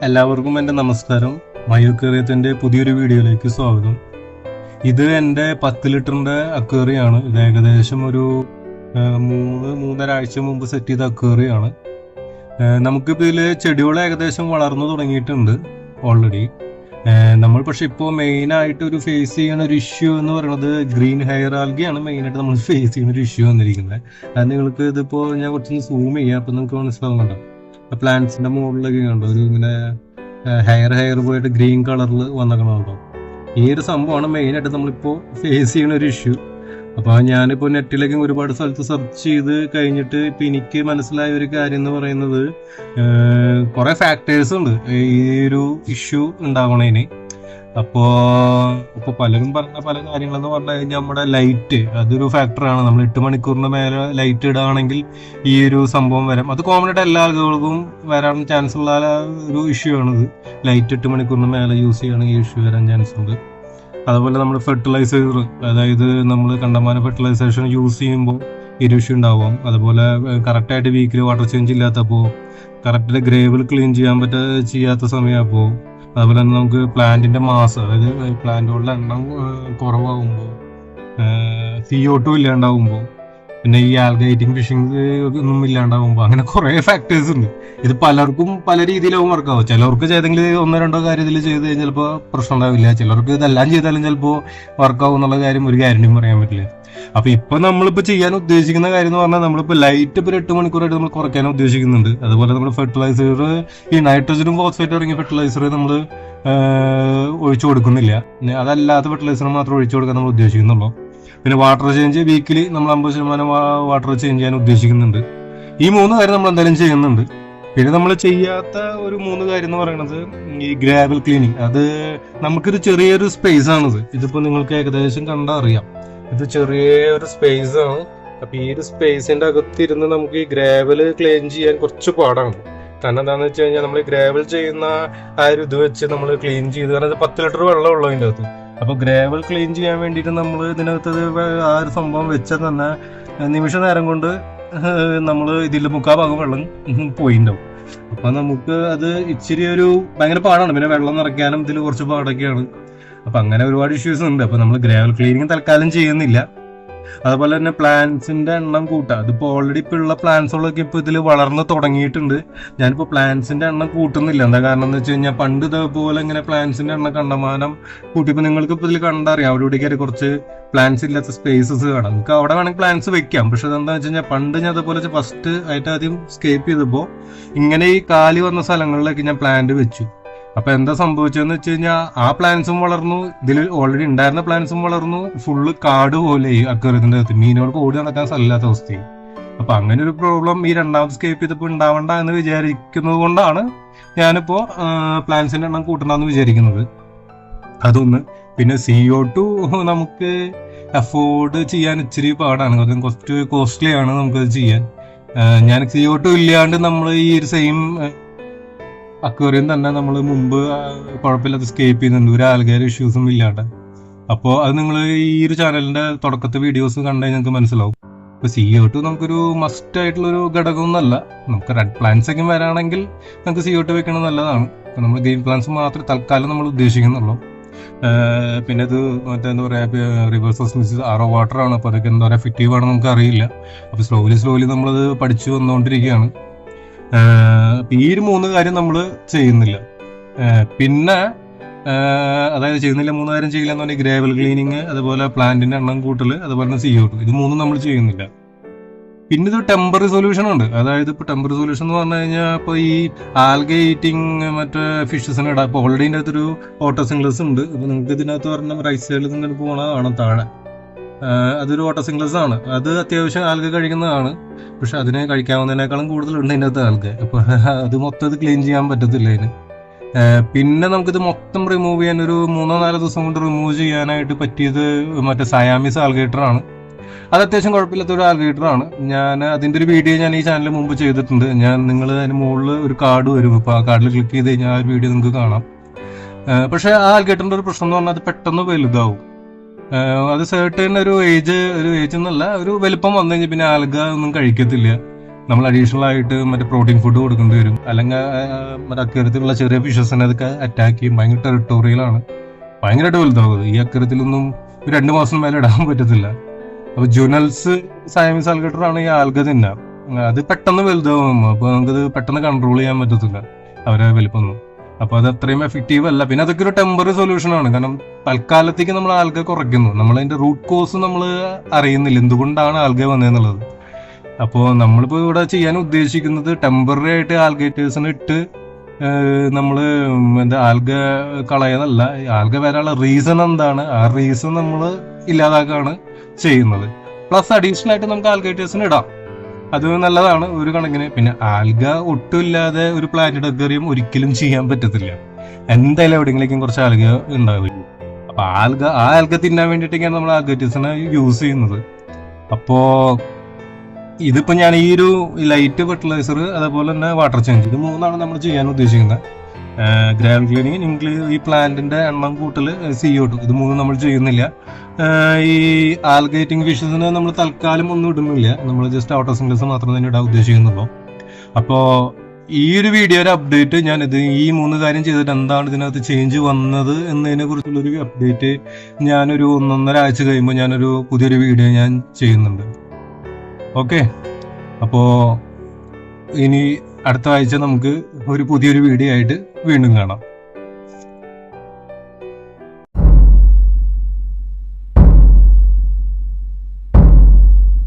എല്ലാവർക്കും എൻ്റെ നമസ്കാരം. മയൂക്കേറിയത്തിൻ്റെ പുതിയൊരു വീഡിയോയിലേക്ക് സ്വാഗതം. ഇത് എൻ്റെ 10 ലിറ്ററിൻ്റെ അക്വേറിയാണ്. ഇത് ഏകദേശം ഒരു 3-3.5 ആഴ്ച മുമ്പ് സെറ്റ് ചെയ്ത അക്വേറിയാണ്. നമുക്കിപ്പോൾ ഇതിൽ ചെടികൾ ഏകദേശം വളർന്നു തുടങ്ങിയിട്ടുണ്ട് ഓൾറെഡി. നമ്മൾ പക്ഷെ ഇപ്പോൾ മെയിനായിട്ട് ഒരു ഫേസ് ചെയ്യുന്ന ഒരു ഇഷ്യൂ എന്ന് പറയുന്നത് ഗ്രീൻ ഹെയർ ആൽഗയാണ് മെയിനായിട്ട് നമ്മൾ ഫേസ് ചെയ്യുന്ന ഒരു ഇഷ്യൂ വന്നിരിക്കുന്നത്. അത് നിങ്ങൾക്ക് ഇതിപ്പോൾ ഞാൻ കുറച്ചൊന്ന് സൂം ചെയ്യാം, അപ്പോൾ നിങ്ങൾക്ക് മനസ്സിലാവുന്നുണ്ടോ? പ്ലാന്റ്സിന്റെ മുകളിലൊക്കെ കണ്ടോ ഒരു ഇങ്ങനെ ഹെയർ പോയിട്ട് ഗ്രീൻ കളറിൽ വന്നേക്കണുണ്ടോ? ഈ ഒരു സംഭവമാണ് മെയിനായിട്ട് നമ്മളിപ്പോൾ ഫേസ് ചെയ്യുന്ന ഒരു ഇഷ്യൂ. അപ്പോൾ ഞാനിപ്പോൾ നെറ്റിലേക്ക് ഒരുപാട് സ്ഥലത്ത് സെർച്ച് ചെയ്ത് കഴിഞ്ഞിട്ട് ഇപ്പം എനിക്ക് മനസ്സിലായ ഒരു കാര്യം എന്ന് പറയുന്നത് കുറേ ഫാക്ടേഴ്സ് ഉണ്ട് ഈ ഒരു ഇഷ്യൂ ഉണ്ടാവണേന്. അപ്പോൾ പലരും പറഞ്ഞ പല കാര്യങ്ങളെന്ന് പറഞ്ഞു കഴിഞ്ഞാൽ നമ്മുടെ ലൈറ്റ് അതൊരു ഫാക്ടറാണ്. നമ്മൾ 8 മണിക്കൂറിന് മേലെ ലൈറ്റ് ഇടുകയാണെങ്കിൽ ഈ ഒരു സംഭവം വരാം. അത് കോമൺ ആയിട്ട് എല്ലാ ആളുകൾക്കും വരാൻ ചാൻസ് ഉള്ള ഒരു ഇഷ്യൂ ആണിത്. ലൈറ്റ് 8 മണിക്കൂറിന് മേലെ യൂസ് ചെയ്യുകയാണെങ്കിൽ ഈ ഇഷ്യൂ വരാൻ ചാൻസ് ഉണ്ട്. അതുപോലെ നമ്മൾ ഫെർട്ടിലൈസർ, അതായത് നമ്മൾ കണ്ടമാനം ഫെർട്ടിലൈസേഷൻ യൂസ് ചെയ്യുമ്പോൾ ഈ ഒരു ഇഷ്യൂ ഉണ്ടാവും. അതുപോലെ കറക്റ്റായിട്ട് വീക്കിലി വാട്ടർ ചേഞ്ച് ഇല്ലാത്തപ്പോൾ, കറക്റ്റ് ഗ്രേവിൽ ക്ലീൻ ചെയ്യാത്ത സമയമാകുമ്പോൾ, അതുപോലെ തന്നെ നമുക്ക് പ്ലാന്റിന്റെ മാസ്, അതായത് പ്ലാന്റുകളുടെ എണ്ണം കുറവാകുമ്പോൾ, CO2 ഇല്ലാണ്ടാവുമ്പോൾ, പിന്നെ ഈ ആൽഗൈറ്റിംഗ് ഫിഷിംഗ് ഒന്നും ഇല്ലാണ്ടാവുമ്പോൾ, അങ്ങനെ കുറേ ഫാക്ടേഴ്സ് ഉണ്ട്. ഇത് പലർക്കും പല രീതിയിലാവും വർക്കാവും. ചിലർക്ക് ചെയ്തെങ്കിൽ 1-2 കാര്യത്തിൽ ചെയ്ത് കഴിഞ്ഞാൽ ചിലപ്പോൾ പ്രശ്നം ഉണ്ടാവില്ല. ചിലർക്ക് ഇതെല്ലാം ചെയ്താലും ചിലപ്പോൾ വർക്കാവും എന്നുള്ള കാര്യം ഒരു ഗ്യാരണ്ടിയും പറയാൻ പറ്റില്ല. അപ്പൊ ഇപ്പൊ നമ്മളിപ്പോ ചെയ്യാൻ ഉദ്ദേശിക്കുന്ന കാര്യം എന്ന് പറഞ്ഞാൽ നമ്മളിപ്പോ ലൈറ്റ് ഇപ്പോൾ 8 മണിക്കൂറായിട്ട് നമ്മൾ കുറയ്ക്കാൻ ഉദ്ദേശിക്കുന്നുണ്ട്. അതുപോലെ നമ്മൾ ഫെർട്ടിലൈസർ, ഈ നൈട്രജനും ഫോസ്ഫേറ്റും ഇറങ്ങിയ ഫെർട്ടിലൈസർ നമ്മൾ ഒഴിച്ചു കൊടുക്കുന്നില്ല. അതല്ലാത്ത ഫെർട്ടിലൈസർ മാത്രം ഒഴിച്ചു കൊടുക്കാൻ നമ്മൾ ഉദ്ദേശിക്കുന്നുള്ളൂ. പിന്നെ വാട്ടർ ചേഞ്ച് വീക്കിലി നമ്മൾ 50% വാട്ടർ ചേഞ്ച് ചെയ്യാൻ ഉദ്ദേശിക്കുന്നുണ്ട്. ഈ 3 കാര്യം നമ്മൾ എന്തായാലും ചെയ്യുന്നുണ്ട്. പിന്നെ നമ്മൾ ചെയ്യാത്ത ഒരു 3 കാര്യം എന്ന് പറയുന്നത് ഈ ഗ്രാവൽ ക്ലീനിങ്. അത് നമുക്കൊരു ചെറിയൊരു സ്പേസ് ആണിത്. ഇതിപ്പോ നിങ്ങൾക്ക് ഏകദേശം കണ്ടാൽ അറിയാം, ഇത് ചെറിയൊരു സ്പേസ് ആണ്. അപ്പൊ ഈ ഒരു സ്പേസിന്റെ അകത്തിരുന്ന് നമുക്ക് ഈ ഗ്രാവല് ക്ലീൻ ചെയ്യാൻ കുറച്ച് പാടാണ്. കാരണം എന്താണെന്ന് വെച്ച് കഴിഞ്ഞാൽ നമ്മൾ ഗ്രാവൽ ചെയ്യുന്ന ആ ഒരു ഇത് വെച്ച് നമ്മൾ ക്ലീൻ ചെയ്ത്, കാരണം ഇത് 10 ലിറ്റർ വെള്ളം ഉള്ളൂ അതിൻ്റെ അകത്ത്. അപ്പൊ ഗ്രാവൽ ക്ലീൻ ചെയ്യാൻ വേണ്ടിയിട്ട് നമ്മൾ ഇതിനകത്ത് ആ ഒരു സംഭവം വെച്ചാൽ തന്നെ നിമിഷ നേരം കൊണ്ട് നമ്മൾ ഇതിൽ 3/4 ഭാഗം വെള്ളം പോയിണ്ടാവും. അപ്പൊ നമുക്ക് അത് ഇച്ചിരി ഒരു ഭയങ്കര പാടാണ്. പിന്നെ വെള്ളം നിറയ്ക്കാനും ഇതിൽ കുറച്ച് പാടൊക്കെയാണ്. അപ്പൊ അങ്ങനെ ഒരുപാട് ഇഷ്യൂസ് ഉണ്ട്. അപ്പൊ നമ്മൾ ഗ്രാവൽ ക്ലീനിങ് തൽക്കാലം ചെയ്യുന്നില്ല. അതുപോലെ തന്നെ പ്ലാന്റ്സിന്റെ എണ്ണം കൂട്ടുക. അതിപ്പോൾ ഓൾറെഡി ഇപ്പോൾ ഉള്ള പ്ലാന്റ്സുകളൊക്കെ ഇപ്പോൾ ഇതിൽ വളർന്ന് തുടങ്ങിയിട്ടുണ്ട്. ഞാനിപ്പോൾ പ്ലാന്റ്സിന്റെ എണ്ണം കൂട്ടുന്നില്ല. എന്താ കാരണം എന്ന് വെച്ച് കഴിഞ്ഞാൽ പണ്ട് ഇതേപോലെ ഇങ്ങനെ പ്ലാന്റ്സിന്റെ എണ്ണം കണ്ടമാനം കൂട്ടിയപ്പോൾ നിങ്ങൾക്ക് ഇപ്പോൾ ഇതിൽ കണ്ടറിയാം അവിടെ ഇവിടേക്ക് കുറച്ച് പ്ലാന്റ്സ് ഇല്ലാത്ത സ്പേസസ് കാണാം. നിങ്ങൾക്ക് അവിടെ വേണമെങ്കിൽ പ്ലാന്റ്സ് വെക്കാം. പക്ഷെ അതെന്താ വെച്ച് കഴിഞ്ഞാൽ പണ്ട് ഞാൻ അതുപോലെ ഫസ്റ്റ് ആയിട്ട് ആദ്യം സ്കേപ്പ് ചെയ്തപ്പോൾ ഇങ്ങനെ ഈ കാലി വന്ന സ്ഥലങ്ങളിലേക്ക് ഞാൻ പ്ലാന്റ് വെച്ചു. അപ്പൊ എന്താ സംഭവിച്ചതെന്ന് വെച്ച് കഴിഞ്ഞാൽ ആ പ്ലാന്റ്സും വളർന്നു, ഇതിൽ ഓൾറെഡി ഉണ്ടായിരുന്ന പ്ലാന്റ്സും വളർന്നു. ഫുള്ള് കാട് പോലെ ഈ അക്വേറിയത്തിന്റെ അകത്ത് മീനുകൾക്ക് ഓടി നടക്കാൻ സ്ഥലമില്ലാത്ത അവസ്ഥയായി. അപ്പൊ അങ്ങനെ ഒരു പ്രോബ്ലം ഈ രണ്ടാമത് സ്കേപ്പ് ചെയ്തപ്പോൾ ഉണ്ടാവണ്ട എന്ന് വിചാരിക്കുന്നത് കൊണ്ടാണ് ഞാനിപ്പോ പ്ലാന്റ്സിന്റെ എണ്ണം കൂട്ടണമെന്ന് വിചാരിക്കുന്നത്. അതൊന്ന്. പിന്നെ CO2 നമുക്ക് അഫോർഡ് ചെയ്യാൻ ഇച്ചിരി പാടാണ്, കാരണം കുറച്ച് കോസ്റ്റ്ലി ആണ് നമുക്കത് ചെയ്യാൻ. ഞാൻ CO2 ഇല്ലാണ്ട് നമ്മൾ ഈ ഒരു സെയിം അക്വേറിയം തന്നെ നമ്മൾ മുമ്പ് കുഴപ്പമില്ലാത്ത സ്കേപ്പ് ചെയ്യുന്നുണ്ട്, ഒരു ആൽഗേർ ഇഷ്യൂസും ഇല്ലാണ്ട്. അപ്പോൾ അത് നിങ്ങൾ ഈ ഒരു ചാനലിന്റെ തുടക്കത്തെ വീഡിയോസ് കണ്ടു കഴിഞ്ഞാൽ നിങ്ങൾക്ക് മനസ്സിലാവും. ഇപ്പോൾ CO2 നമുക്കൊരു മസ്റ്റ് ആയിട്ടുള്ളൊരു ഘടകമൊന്നുമല്ല. നമുക്ക് റെഡ് പ്ലാന്റ്സ് ഒക്കെ വരാണെങ്കിൽ നമുക്ക് CO2 വെക്കണം നല്ലതാണ്. അപ്പോൾ നമ്മൾ ഗ്രീൻ പ്ലാന്റ്സ് മാത്രമേ തൽക്കാലം നമ്മൾ ഉദ്ദേശിക്കുന്നുള്ളൂ. പിന്നെ ഇത് എന്താ പറയുക, റിവേഴ്സ് ഓസ്മോസിസ് RO വാട്ടർ ആണ്. അപ്പോൾ അതൊക്കെ എന്താ പറയുക എഫക്റ്റീവ് ആണെന്ന് നമുക്ക് അറിയില്ല. അപ്പോൾ സ്ലോലി നമ്മളത് പഠിച്ചു വന്നുകൊണ്ടിരിക്കുകയാണ്. ഈ ഒരു 3 കാര്യം നമ്മൾ ചെയ്യുന്നില്ല. പിന്നെ അതായത് ചെയ്യുന്നില്ല 3 കാര്യം ചെയ്യില്ല എന്ന് പറഞ്ഞാൽ ഗ്രാവൽ ക്ലീനിങ്, അതുപോലെ പ്ലാന്റിന്റെ എണ്ണം കൂട്ടല്, അതുപോലെ തന്നെ CO2, ഇത് 3 നമ്മൾ ചെയ്യുന്നില്ല. പിന്നെ ഇത് ടെമ്പററി സൊല്യൂഷൻ ഉണ്ട്. അതായത് ഇപ്പൊ ടെമ്പററി സൊല്യൂഷൻ എന്ന് പറഞ്ഞു കഴിഞ്ഞാൽ ഇപ്പൊ ഈ ആൽഗെ ഈറ്റിംഗ് മറ്റേ ഫിഷസിന് ഇടാം. ഇപ്പൊ ഓൾറെഡി ഇതിൻ്റെ അകത്തൊരു ഓട്ടോസിംഗ്ലസ് ഉണ്ട്. അപ്പൊ നിങ്ങൾക്ക് ഇതിനകത്ത് പറഞ്ഞ റൈറ്റ് സൈഡിൽ നിന്ന് പോകണതാണ് താഴെ, അതൊരു ഓട്ടോസിംഗ്ലസ് ആണ്. അത് അത്യാവശ്യം ആൽഗ കഴിക്കുന്നതാണ്. പക്ഷെ അതിനെ കഴിക്കാവുന്നതിനേക്കാളും കൂടുതലുണ്ട് ഇതിൻ്റെ അകത്ത് ആൽഗ. അപ്പൊ അത് മൊത്തം ഇത് ക്ലീൻ ചെയ്യാൻ പറ്റത്തില്ല ഇതിന്. പിന്നെ നമുക്കിത് മൊത്തം റിമൂവ് ചെയ്യാൻ ഒരു 3-4 ദിവസം കൊണ്ട് റിമൂവ് ചെയ്യാനായിട്ട് പറ്റിയത് മറ്റേ സയാമീസ് ആൽഗേറ്റർ ആണ്. അത് അത്യാവശ്യം കുഴപ്പമില്ലാത്ത ഒരു ആൽഗേറ്റർ ആണ്. ഞാൻ അതിന്റെ ഒരു വീഡിയോ ഞാൻ ഈ ചാനലിൽ മുമ്പ് ചെയ്തിട്ടുണ്ട്. നിങ്ങൾ അതിന് മുകളിൽ ഒരു കാർഡ് വരും. ഇപ്പൊ ആ കാർഡിൽ ക്ലിക്ക് ചെയ്ത് കഴിഞ്ഞാൽ ആ ഒരു വീഡിയോ നിങ്ങൾക്ക് കാണാം. പക്ഷെ ആ ആൽഗേറ്ററിന്റെ ഒരു പ്രശ്നം എന്ന് പറഞ്ഞാൽ അത് പെട്ടെന്ന് വലുതാവും. അത് സെർട്ടൻ ഒരു ഏജ് എന്നല്ല, ഒരു വലുപ്പം വന്നു കഴിഞ്ഞാൽ പിന്നെ ആൽഗ ഒന്നും കഴിക്കത്തില്ല. നമ്മൾ അഡീഷണൽ ആയിട്ട് മറ്റേ പ്രോട്ടീൻ ഫുഡ് കൊടുക്കേണ്ടി വരും. അല്ലെങ്കിൽ മറ്റേ അക്വേറിയത്തിലുള്ള ചെറിയ ഫിഷസിനെ അതൊക്കെ അറ്റാക്ക് ചെയ്യും. ഭയങ്കര ടെറിട്ടോറിയലാണ്, ഭയങ്കരമായിട്ട് വലുതാകുന്നത്. ഈ അക്വേറിയത്തിലൊന്നും 2 മാസം മേലെ ഇടാൻ പറ്റത്തില്ല. അപ്പൊ ജുനൽസ് സയമീസ് ആൽഗേറ്റർ ആണ് ഈ ആൽഗ തിന്നാം. അത് പെട്ടെന്ന് വലുതാവും. അപ്പൊ നമുക്കത് പെട്ടെന്ന് കൺട്രോൾ ചെയ്യാൻ പറ്റത്തില്ല അവരെ വലിപ്പൊന്നും. അപ്പൊ അത് അത്രയും എഫക്റ്റീവ് അല്ല. പിന്നെ അതൊക്കെ ഒരു ടെമ്പററി സൊല്യൂഷൻ ആണ്. കാരണം തൽക്കാലത്തേക്ക് നമ്മൾ ആൽഗ കുറയ്ക്കുന്നു, നമ്മൾ അതിന്റെ റൂട്ട് കോസ് നമ്മൾ അറിയുന്നില്ല എന്തുകൊണ്ടാണ് ആൽഗ വന്നതെന്നുള്ളത്. അപ്പോൾ നമ്മളിപ്പോൾ ഇവിടെ ചെയ്യാൻ ഉദ്ദേശിക്കുന്നത് ടെമ്പററി ആയിട്ട് ആൽഗേറ്റേഴ്സിനെ ഇട്ട് നമ്മൾ എന്താ ആൽഗ കളയുന്നതല്ല. ആൽഗ വരാനുള്ള റീസൺ എന്താണ്, ആ റീസൺ നമ്മൾ ഇല്ലാതാക്കാണ് ചെയ്യുന്നത്. പ്ലസ് അഡീഷണൽ ആയിട്ട് നമുക്ക് ആൽഗേറ്റേഴ്സിന് ഇടാം, അത് നല്ലതാണ് ഒരു കണക്കിന്. പിന്നെ ആൽഗ ഒട്ടും ഇല്ലാതെ ഒരു പ്ലാന്റഡ് അക്വേറിയം ഒരിക്കലും ചെയ്യാൻ പറ്റത്തില്ല. എന്തായാലും എവിടെയെങ്കിലും കുറച്ച് ആൽഗ ഉണ്ടാവില്ല. അപ്പൊ ആ ആൽഗ തിന്നാൻ വേണ്ടിയിട്ടൊക്കെയാണ് നമ്മൾ ആൽഗേറ്റേഴ്സിനെ യൂസ് ചെയ്യുന്നത്. അപ്പോ ഇതിപ്പോ ഞാൻ ഈ ഒരു ലൈറ്റ് ഫെർട്ടിലൈസർ അതേപോലെ തന്നെ വാട്ടർ ചേഞ്ച്, ഇത് 3 നമ്മൾ ചെയ്യാൻ ഉദ്ദേശിക്കുന്നത്. ഗ്രാവൽ ക്ലീനിങ്, ഈ പ്ലാന്റിന്റെ എണ്ണം കൂട്ടൽ, CO2, ഇത് 3 നമ്മൾ ചെയ്യുന്നില്ല. ഈ ആൽഗേറ്റിംഗ് ഫിഷസിന് നമ്മൾ തൽക്കാലം ഒന്നും ഇടുന്നില്ല, നമ്മൾ ജസ്റ്റ് ഔട്ടർ സിംഗിൾസ് മാത്രം തന്നെ ഇടാൻ ഉദ്ദേശിക്കുന്നുള്ളൂ. അപ്പോൾ ഈ ഒരു വീഡിയോയുടെ അപ്ഡേറ്റ് ഈ 3 കാര്യം ചെയ്തിട്ട് എന്താണ് ഇതിനകത്ത് ചേഞ്ച് വന്നത് എന്നതിനെ കുറിച്ചുള്ളൊരു അപ്ഡേറ്റ് ഞാനൊരു 1.5 ആഴ്ച കഴിയുമ്പോൾ ഞാനൊരു പുതിയൊരു വീഡിയോ ഞാൻ ചെയ്യുന്നുണ്ട്. ഓക്കെ, അപ്പോൾ ഇനി അടുത്ത ആഴ്ച നമുക്ക് പുതിയൊരു വീഡിയോ ആയിട്ട് വീണ്ടും കാണാം.